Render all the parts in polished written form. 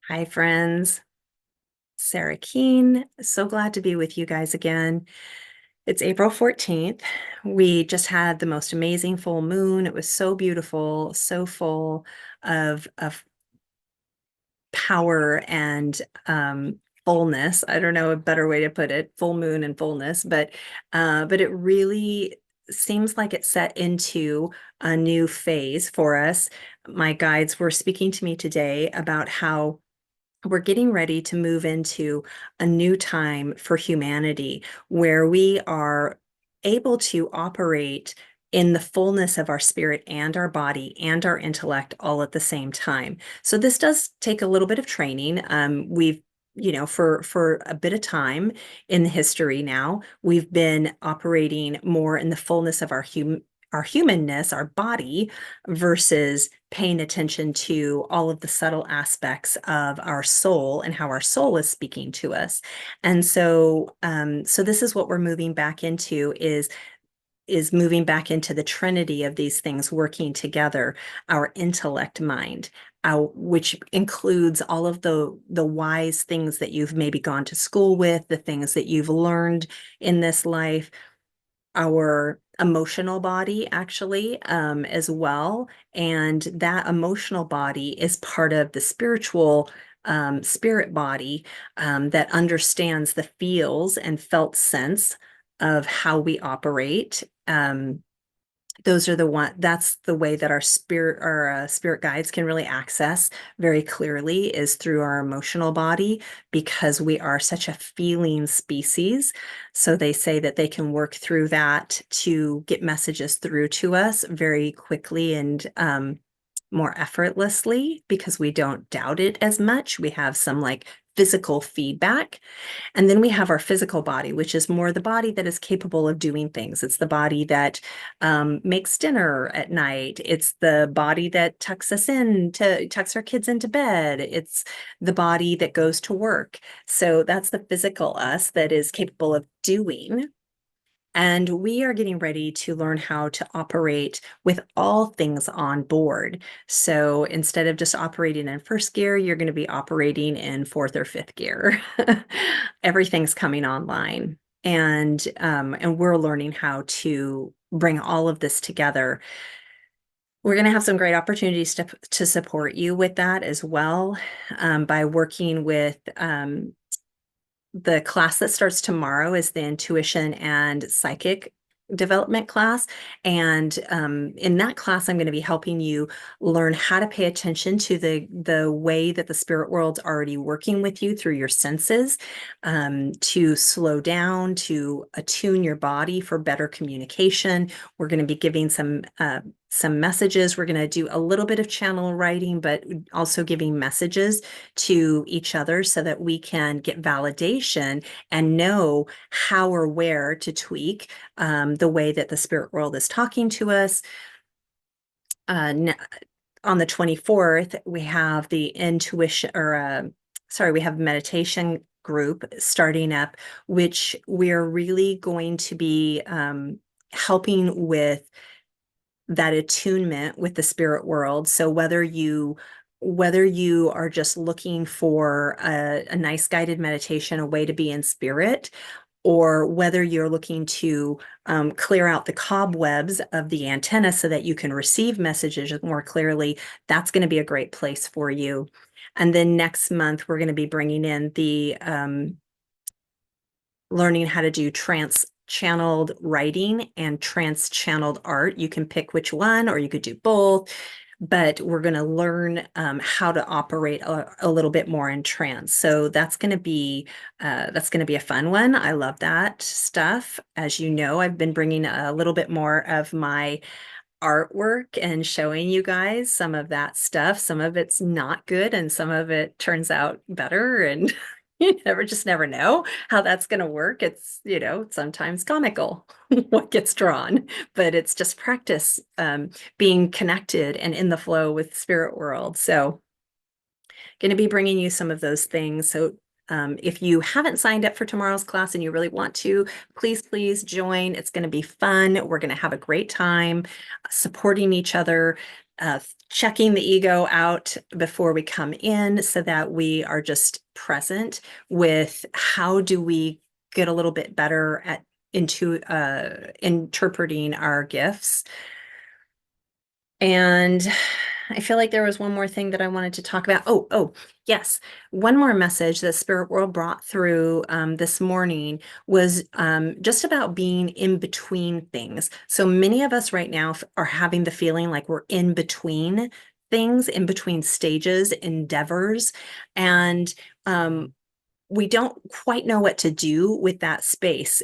Hi, friends. Sarah Keen. So glad to be with you guys again. It's April 14th. We just had the most amazing full moon. It was so beautiful, so full of power and fullness. I don't know a better way to put it, full moon and fullness, but it really seems like it set into a new phase for us. My guides were speaking to me today about how we're getting ready to move into a new time for humanity where we are able to operate in the fullness of our spirit and our body and our intellect all at the same time. So this does take a little bit of training. We've for a bit of time in history now, we've been operating more in the fullness of our humanness, our body, versus paying attention to all of the subtle aspects of our soul and how our soul is speaking to us. And so this is what we're moving back into is moving back into the trinity of these things working together, our intellect mind, which includes all of the wise things that you've maybe gone to school with, the things that you've learned in this life, our emotional body actually as well. And that emotional body is part of the spiritual spirit body that understands the feels and felt sense of how we operate. Those are the one that's the way that our spirit guides can really access very clearly is through our emotional body because we are such a feeling species. So they say that they can work through that to get messages through to us very quickly and more effortlessly because we don't doubt it as much. We have some like physical feedback, and then we have our physical body, which is more the body that is capable of doing things. It's the body that makes dinner at night. It's the body that tucks our kids into bed. It's the body that goes to work. So that's the physical us that is capable of doing. And we are getting ready to learn how to operate with all things on board. So instead of just operating in first gear, you're going to be operating in fourth or fifth gear. Everything's coming online. And we're learning how to bring all of this together. We're going to have some great opportunities to support you with that as well, by working with the class that starts tomorrow is the intuition and psychic development class. And in that class, I'm going to be helping you learn how to pay attention to the way that the spirit world's already working with you through your senses, to slow down, to attune your body for better communication. We're going to be giving some messages. We're going to do a little bit of channel writing, but also giving messages to each other so that we can get validation and know how or where to tweak the way that the spirit world is talking to us. On the 24th, we have the intuition, or sorry, we have meditation group starting up, which we're really going to be helping with that attunement with the spirit world. So whether you are just looking for a nice guided meditation, a way to be in spirit, or whether you're looking to clear out the cobwebs of the antenna so that you can receive messages more clearly, that's going to be a great place for you. And then next month, we're going to be bringing in the learning how to do trance channeled writing and trance channeled art. You can pick which one, or you could do both, but we're going to learn how to operate a little bit more in trance. So that's going to be a fun one. I love that stuff. As you know, I've been bringing a little bit more of my artwork and showing you guys some of that stuff. Some of it's not good and some of it turns out better. And you never know how that's going to work. It's, sometimes comical what gets drawn, but it's just practice being connected and in the flow with spirit world. So going to be bringing you some of those things. So if you haven't signed up for tomorrow's class and you really want to, please join. It's going to be fun. We're going to have a great time supporting each other, checking the ego out before we come in so that we are just present with how do we get a little bit better at into interpreting our gifts. And I feel like there was one more thing that I wanted to talk about. Yes. One more message that Spirit World brought through this morning was just about being in between things. So many of us right now are having the feeling like we're in between things, in between stages, endeavors, and we don't quite know what to do with that space.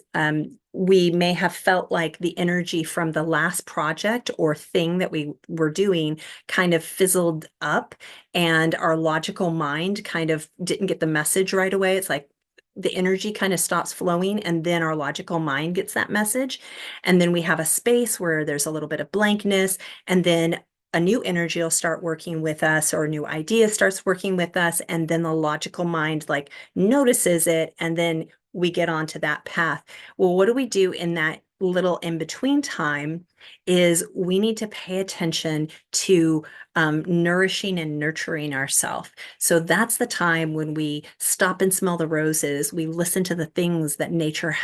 We may have felt like the energy from the last project or thing that we were doing kind of fizzled up, and our logical mind kind of didn't get the message right away. It's like the energy kind of stops flowing, and then our logical mind gets that message. And then we have a space where there's a little bit of blankness, and then a new energy will start working with us, or a new idea starts working with us, and then the logical mind like notices it, and then we get onto that path. Well, what do we do in that little in between time is we need to pay attention to nourishing and nurturing ourselves. So that's the time when we stop and smell the roses. We listen to the things that nature,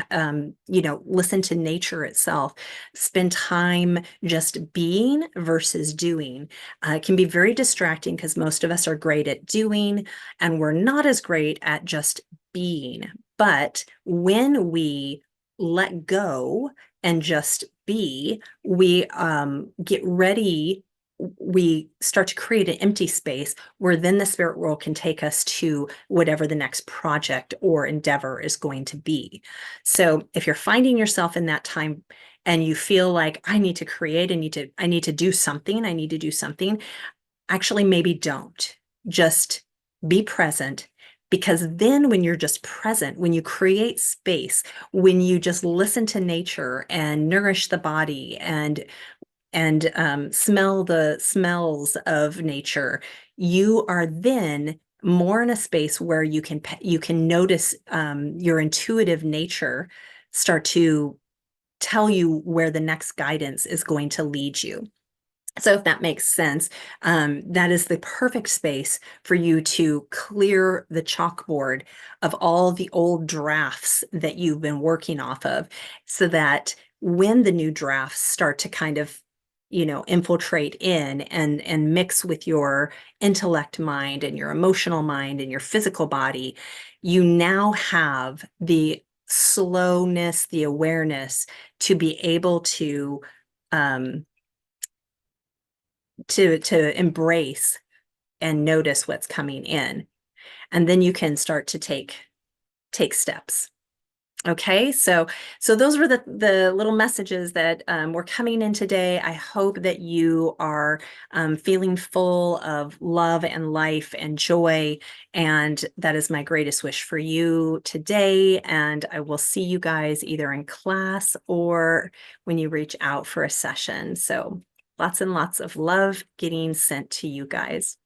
listen to nature itself, spend time just being versus doing. It can be very distracting because most of us are great at doing and we're not as great at just being. But when we let go and just be, we get ready, we start to create an empty space where then the spirit world can take us to whatever the next project or endeavor is going to be. So if you're finding yourself in that time and you feel like I need to create, I need to do something, I need to do something, actually maybe don't. Just be present, because then when you're just present, when you create space, when you just listen to nature and nourish the body and smell the smells of nature, you are then more in a space where you can notice your intuitive nature start to tell you where the next guidance is going to lead you. So if that makes sense, that is the perfect space for you to clear the chalkboard of all the old drafts that you've been working off of, so that when the new drafts start to kind of, infiltrate in and mix with your intellect mind and your emotional mind and your physical body, you now have the slowness, the awareness to be able um, to embrace and notice what's coming in, and then you can start to take steps. Okay, so those were the little messages that were coming in today. I hope that you are feeling full of love and life and joy, and that is my greatest wish for you today. And I will see you guys either in class or when you reach out for a session. So lots and lots of love getting sent to you guys.